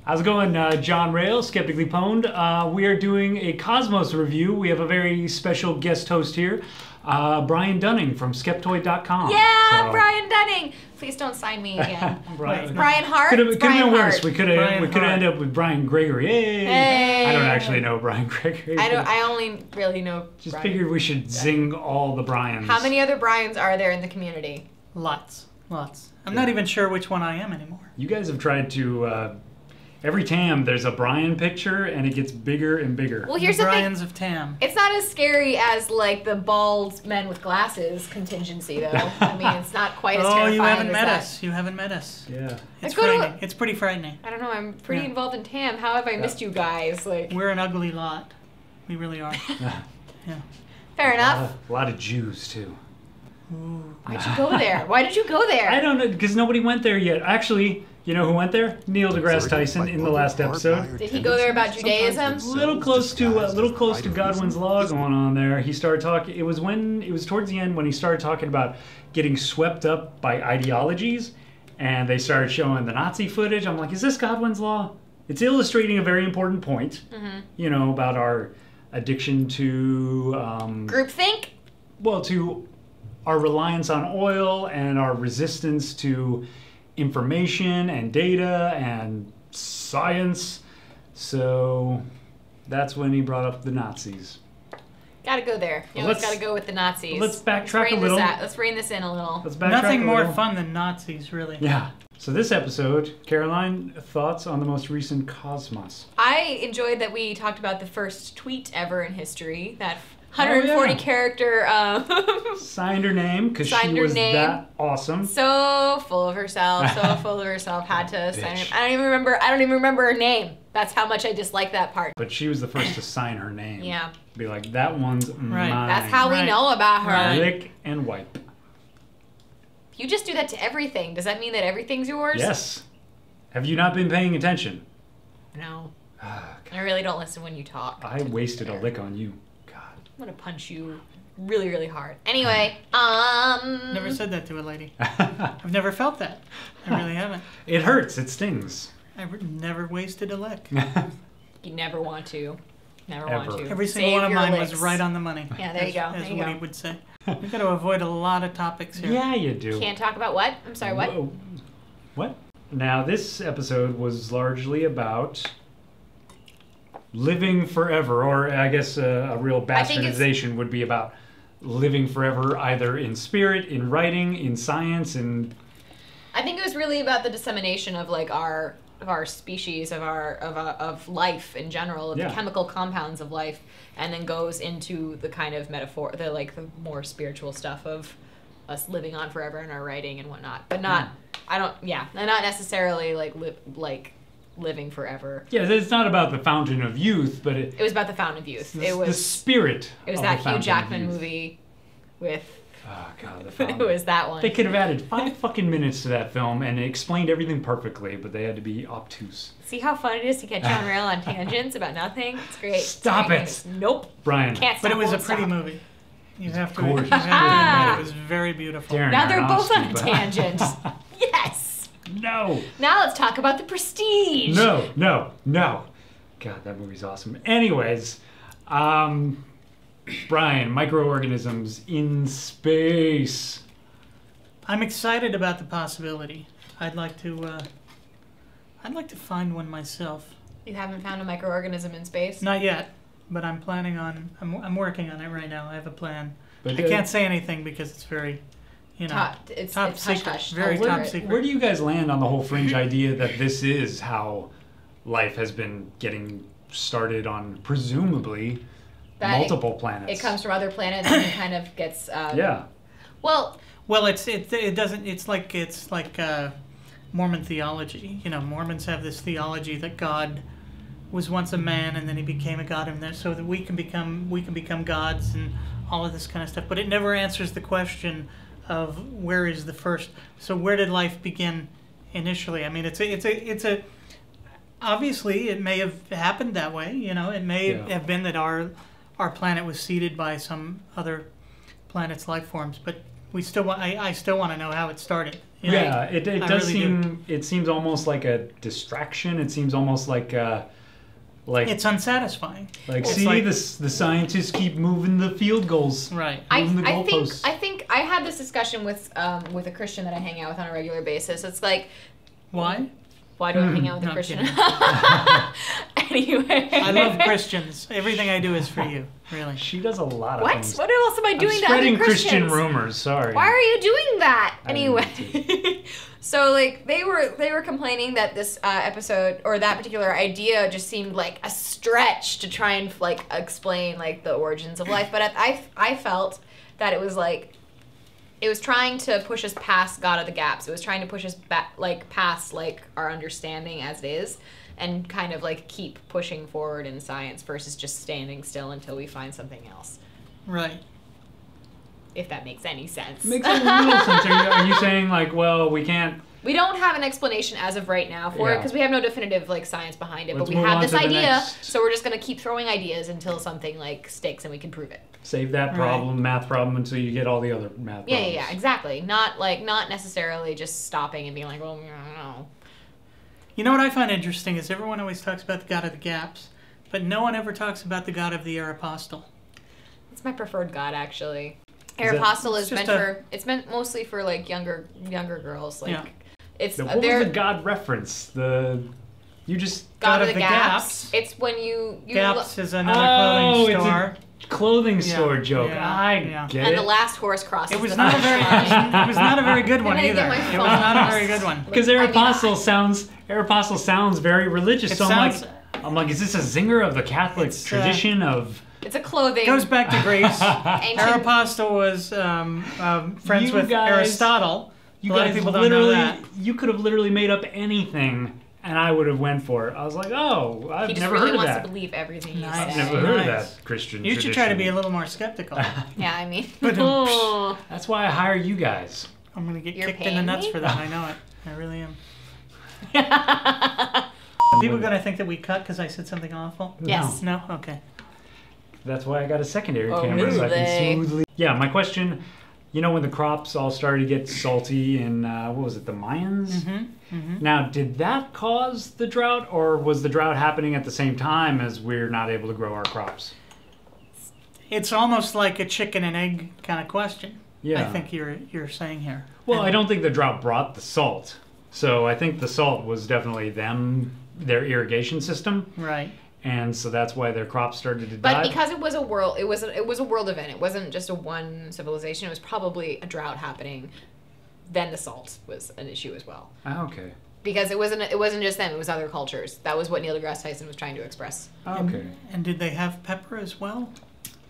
How's it going? John Rael, Skeptically Pwned. We are doing a Cosmos review. We have a very special guest host here, Brian Dunning from Skeptoid.com. Yeah, so. Brian Dunning! Please don't sign me again. Brian Hart? Could have been worse. Hart. We could have ended up with Brian Gregory. Hey! I don't actually know Brian Gregory. I only really know Just Brian. figured we should zing all the Brians. How many other Brians are there in the community? Lots. I'm not even sure which one I am anymore. You guys have tried to... every Tam, there's a Brian picture, and it gets bigger and bigger. Well, here's the Brians thing. of Tam. It's not as scary as, like, the bald men with glasses contingency, though. I mean, it's not quite as terrifying as you haven't met that. us. You haven't met us. Yeah. It's frightening. It's pretty frightening. I don't know. I'm pretty involved in Tam. How have I missed you guys? Like, we're an ugly lot. We really are. Yeah. Fair enough. A lot of Jews, too. Ooh. Why'd you go there? Why did you go there? I don't know, because nobody went there yet. Actually, you know who went there? Neil deGrasse Tyson in the last episode. Did he go there about Judaism? A little close to Godwin's law going on there. He started talking. It was towards the end when he started talking about getting swept up by ideologies, and they started showing the Nazi footage. I'm like, is this Godwin's law? It's illustrating a very important point. You know, about our addiction to groupthink. Well, to our reliance on oil and our resistance to information and data and science. So that's when he brought up the Nazis. Gotta go there. You always gotta go with the Nazis. Let's backtrack a little. Let's rein this in a little. Let's backtrack Nothing a more little. fun than Nazis, really. Yeah. So this episode, Caroline, thoughts on the most recent Cosmos? I enjoyed that we talked about the first tweet ever in history. That 140 character signed her name because she was that awesome. So full of herself. Had to sign her. I don't even remember her name. That's how much I dislike that part. But she was the first to sign her name. Yeah. Be like, that one's mine. That's how we know about her. Lick and wipe. If you just do that to everything, does that mean that everything's yours? Yes. Have you not been paying attention? No. I really don't listen when you talk. I wasted a lick on you. I'm gonna punch you really, really hard. Anyway, Never said that to a lady. I've never felt that. I really haven't. It hurts. It stings. I've never wasted a lick. You never want to. Never Ever. want to. Every single one of mine was right on the money. Yeah, there you go. That's what he would say. We've got to avoid a lot of topics here. Yeah, you do. Can't talk about what? I'm sorry, what? Whoa. What? Now, this episode was largely about living forever, or I guess a real bastardization would be about living forever, either in spirit, in writing, in science, and I think it was really about the dissemination of like our species, of life in general, of the chemical compounds of life, and then goes into the kind of metaphor, the more spiritual stuff of us living on forever in our writing and whatnot, but not. Not necessarily living forever. Yeah, it's not about the Fountain of Youth, but it was about the Fountain of Youth. It was the spirit. It was that Hugh Jackman movie with. Oh God, the Fountain. It was that one. They could have added 5 fucking minutes to that film and it explained everything perfectly, but they had to be obtuse. See how fun it is to get John Rael on tangents about nothing? It's great. Stop it. Nope. Brian. Can't stop. But it was a pretty movie. You have to admit it was very beautiful. Now they're both on a tangent. Yes. No. Now let's talk about The Prestige. No. God, that movie's awesome. Anyways, Brian, microorganisms in space. I'm excited about the possibility. I'd like to find one myself. You haven't found a microorganism in space? Not yet, but I'm planning on. I'm working on it right now. I have a plan. But I can't say anything because it's very. Top secret. Hush. Very top secret. Where do you guys land on the whole fringe idea that this is how life has been getting started on, presumably, multiple planets? It comes from other planets and it kind of gets... yeah. Well, it doesn't... It's like Mormon theology. You know, Mormons have this theology that God was once a man and then he became a god, and so that we can become gods and all of this kind of stuff. But it never answers the question of where is the first. So where did life begin initially? I mean, it's a obviously it may have happened that way. You know, it may have been that our planet was seeded by some other planet's life forms. But we still want. I still want to know how it started. Yeah, it does really seem. It seems almost like a distraction. It seems almost like it's unsatisfying. Like, the scientists keep moving the field goals. Right. Moving the goalposts. I think I had this discussion with a Christian that I hang out with on a regular basis. It's like, why? Why do I hang out with a Christian? Anyway. I love Christians. Everything I do is for you, really. She does a lot of things. What else am I doing to other spreading Christians? Christian rumors, sorry. Why are you doing that? Anyway. So, like, they were complaining that this episode, or that particular idea, just seemed like a stretch to try and, like, explain, like, the origins of life. But I felt that it was, like, it was trying to push us past God of the Gaps. It was trying to push us back, like, past, like, our understanding as it is, and kind of, like, keep pushing forward in science versus just standing still until we find something else. Right. If that makes any sense. Makes a little sense. Are you saying, like, well, we can't... We don't have an explanation as of right now for it, because we have no definitive, like, science behind it. Let's but we move have on this to the idea, next. so we're just going to keep throwing ideas until something, like, sticks and we can prove it. Save that problem, math problem, until you get all the other math problems. Yeah, exactly. Not necessarily just stopping and being like, well, I don't know. You know what I find interesting is everyone always talks about the God of the Gaps, but no one ever talks about the God of the Aeropostale. It's my preferred god, actually. Aeropostale is meant for... It's meant mostly for, like, younger girls. Like, it's... What was the god reference? You just... God of the Gaps. It's when you... Gaps is another clothing store. It's a clothing store joke. Yeah. I get it. And the last horse cross. It was not a very. It was not a very good one either. It was not a very good one. Because Aeropostale sounds very religious. So I'm like, is this a zinger of the Catholic tradition of? It's a clothing. It goes back to Greece. Aeropostale was friends with Aristotle. You a lot guys of people don't know that. You could have literally made up anything. And I would have went for it. I was like, oh, I've never heard of that. He just really wants to believe everything you say. I've never heard of that Christian tradition. You should try to be a little more skeptical. Yeah, I mean. That's why I hire you guys. I'm going to get kicked in the nuts for that. I know it. I really am. People are going to think that we cut because I said something awful? Yes. No? Okay. That's why I got a secondary camera so I can smoothly... Yeah, my question... You know when the crops all started to get salty in, what was it, the Mayans? Now, did that cause the drought, or was the drought happening at the same time as we're not able to grow our crops? It's almost like a chicken and egg kind of question. Yeah. I think you're saying here. Well, I don't think the drought brought the salt. So I think the salt was definitely their irrigation system. Right. And so that's why their crops started to die. But because it was a world event. It wasn't just a one civilization. It was probably a drought happening. Then the salt was an issue as well. Oh, okay. Because it wasn't just them. It was other cultures. That was what Neil deGrasse Tyson was trying to express. Oh, okay. And did they have pepper as well?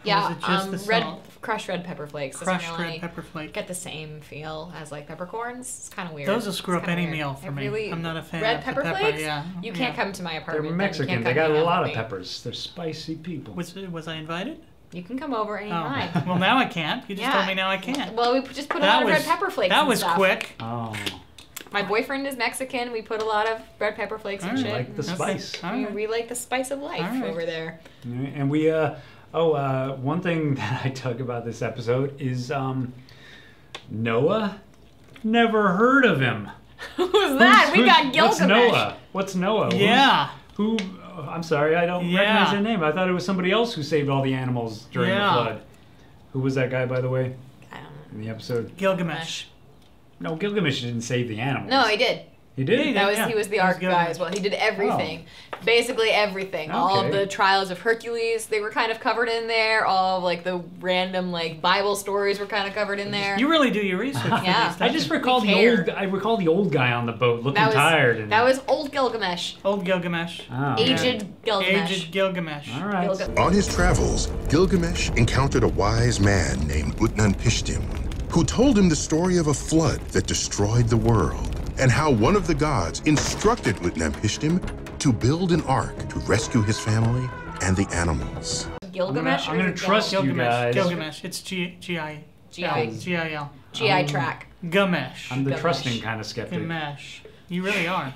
Yeah, was it just the crushed red pepper flakes. Crushed red pepper flake. Get the same feel as like peppercorns. It's kind of weird. Those will screw up any meal for me. Really, I'm not a fan red of pepper the pepper. flakes. Yeah, you can't come to my apartment. They're Mexican. They got a lot of peppers. They're spicy people. Was I invited? You can come over anytime. Well, now I can't. You just told me now I can't. Well, we just put a lot of red pepper flakes. That was quick. Oh. My boyfriend is Mexican. We put a lot of red pepper flakes and shit. I like the spice. We like the spice of life over there. And we one thing that I talk about this episode is Noah. Never heard of him. Who's that? We got Gilgamesh. What's Noah? Yeah. I'm sorry, I don't recognize their name. I thought it was somebody else who saved all the animals during the flood. Who was that guy, by the way? I don't know. In the episode? Gilgamesh. No, Gilgamesh didn't save the animals. No, he did. He did? He was the Ark guy as well. He did everything. Basically everything. Okay. All of the trials of Hercules, they were kind of covered in there. All of like the random like Bible stories were kind of covered in there. You really do your research. Yeah. I just recall the old guy on the boat looking tired. That was old Gilgamesh. Old Gilgamesh. Oh, Aged Gilgamesh. Aged Gilgamesh. All right. On his travels, Gilgamesh encountered a wise man named Utnapishtim, who told him the story of a flood that destroyed the world, and how one of the gods instructed Utnapishtim to build an ark to rescue his family and the animals. Gilgamesh. I'm gonna trust you guys. Gilgamesh. It's G-I-L. GI track. Gamesh. I'm the trusting kind of skeptic. Gamesh. You really are.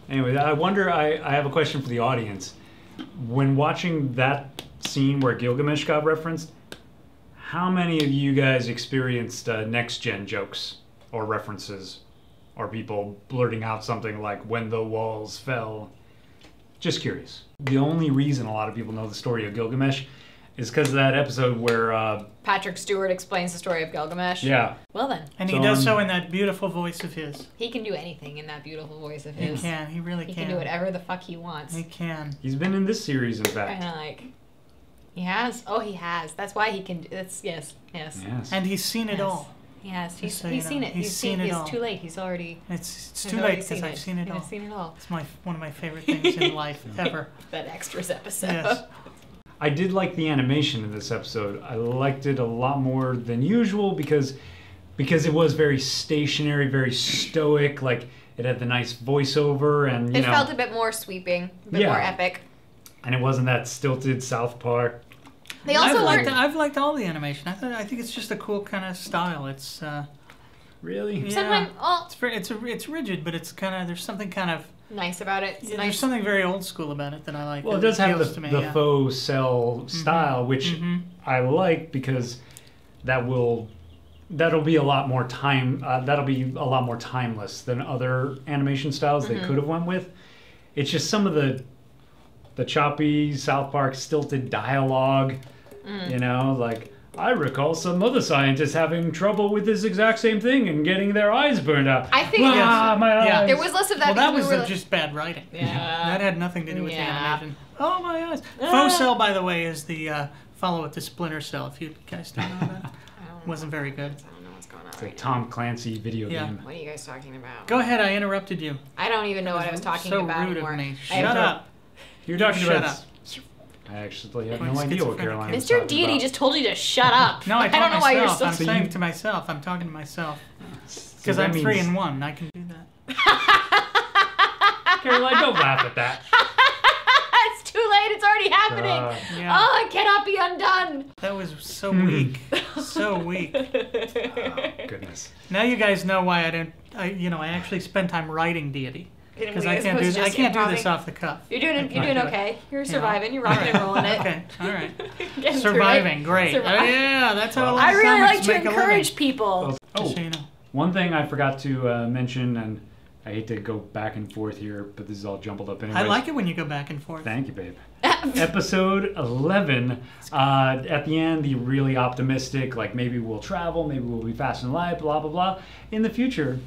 Anyway, I wonder. I have a question for the audience. When watching that scene where Gilgamesh got referenced, how many of you guys experienced next-gen jokes or references? Or people blurting out something like, when the walls fell? Just curious. The only reason a lot of people know the story of Gilgamesh is because of that episode where... Patrick Stewart explains the story of Gilgamesh. Yeah. Well then. And he does so in that beautiful voice of his. He can do anything in that beautiful voice of his. He can. He really He can. can do whatever the fuck he wants. He can. He's been in this series, in fact. Kind of like... He has? Oh, he has. That's why he can... Yes. And he's seen it all. He has. He's So, seen it. He's seen it all. It's too late. He's already... It's too late because I've seen it all. I've seen it all. It's one of my favorite things in life, ever. That extras episode. Yes. I did like the animation in this episode. I liked it a lot more than usual because it was very stationary, very stoic. Like, it had the nice voiceover and, It felt a bit more sweeping, a bit more epic. And it wasn't that stilted South Park. They also I've liked all the animation. I think it's just a cool kind of style. It's really sometimes it's rigid, but it's kind of there's something kind of nice about it. There's something very old school about it that I like. Well, it does have the faux cell style, which I like because that'll be a lot more that'll be a lot more timeless than other animation styles they could have went with. It's just some of the choppy South Park stilted dialogue. You know, like, I recall some other scientists having trouble with this exact same thing and getting their eyes burned out. I think my eyes. There was less of that. Well, that was just bad writing. Yeah. That had nothing to do with the animation. Oh, my eyes. Faux Cell, by the way, is the follow-up to Splinter Cell, if you guys don't know that. Wasn't very good. I don't know what's going on It's a Tom Clancy video Yeah. game. What are you guys talking about? Go ahead, I interrupted you. I don't even know what I was talking about So rude anymore. of me. Shut up. You're talking Shut about... up. I actually have Like no idea what schizophrenic Carolina was Mr. talking Deity about. just told you to shut up. No, I don't know why you're still... I'm saying to myself. I'm talking to myself. Because I'm 3 and 1. I can do that. Caroline, don't laugh at that. It's too late. It's already happening. Yeah. Oh, it cannot be undone. That was so weak. So weak. Oh, goodness. Now you guys know why I actually spend time writing Deity. Because I can't do this off the cuff. You're doing okay. You're surviving. You're rocking and rolling it. Okay, all right. Getting Surviving, through it. great. Yeah, that's how a lot I of really like comics to make a encourage living. people. Just so you know. One thing I forgot to mention, and I hate to go back and forth here, but this is all jumbled up anyways. I like it when you go back and forth. Thank you, babe. Episode 11, at the end, the really optimistic, like, maybe we'll travel, maybe we'll be fast and light, blah, blah, blah. In the future,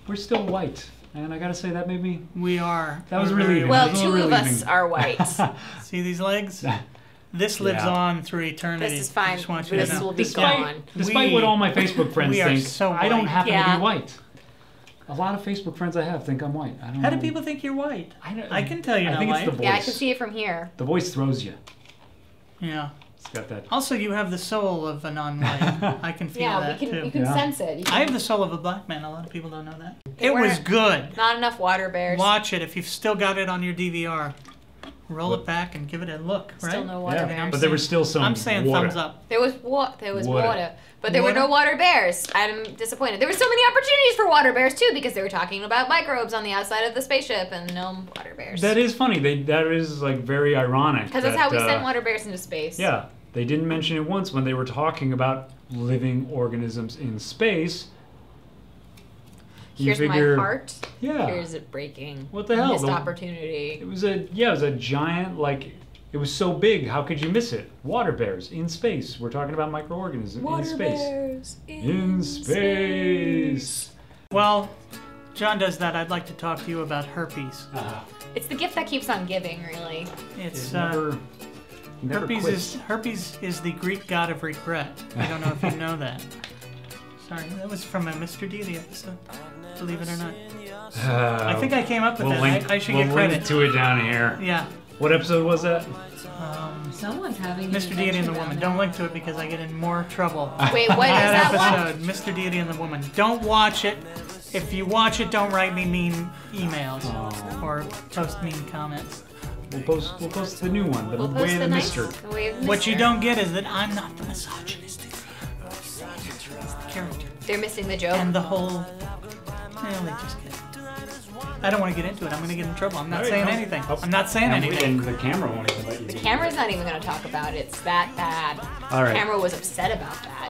we're still white. And I gotta say, that made me... We are. That was relieving. Well, that was 2 of relieving. us are white. See these legs? This lives on through eternity. This is fine. I just want you to This know. will be gone. Despite what all my Facebook friends we are think, so I don't white. happen to be white. A lot of Facebook friends I have think I'm white. I don't How know. do people think you're white? I can tell you're I not think white. it's the voice. Yeah, I can see it from here. The voice throws you. Yeah. It's got that. Also, you have the soul of a non-white. I can feel that you too. can sense it. I have the soul of a black man. A lot of people don't know that. They It was weren't- good. Not enough water bears. Watch it if you've still got it on your DVR. Roll it back and give it a look. Right? Still no water bears. But there was still some I'm saying water. thumbs up. There was water. But there were Water? no water bears. I'm disappointed. There were so many opportunities for water bears too, because they were talking about microbes on the outside of the spaceship, and no water bears. That is funny. That is like very ironic. Because that's how we sent water bears into space. Yeah, they didn't mention it once when they were talking about living organisms in space. Here's my heart. Yeah. Here's it breaking. What the hell? Missed opportunity. It was a giant, like, it was so big. How could you miss it? Water bears in space. We're talking about microorganisms in space. Bears in space. Well, John does that. I'd like to talk to you about herpes. It's the gift that keeps on giving, really. It's never herpes is the Greek god of regret. I don't know if you know that. Sorry, that was from a Mr. Deity episode. Believe it or not. I think I came up with that. I should get credit. We'll link to it down here. Yeah. What episode was that? Someone's having Mr. Deity and the Woman. Don't link to it because I get in more trouble. Wait, what is that episode? Mr. Deity and the Woman. Don't watch it. If you watch it, don't write me mean emails or post mean comments. We'll post the new one, the Way of the Mister. What you don't get is that I'm not the misogynistic. It's the character. They're missing the joke. And the whole... Well, they just get it. I don't want to get into it. I'm going to get in trouble. I'm not saying anything. I'm not saying anything. And the camera won't even let you. The camera's not even going to talk about it. It's that bad. All right. The camera was upset about that.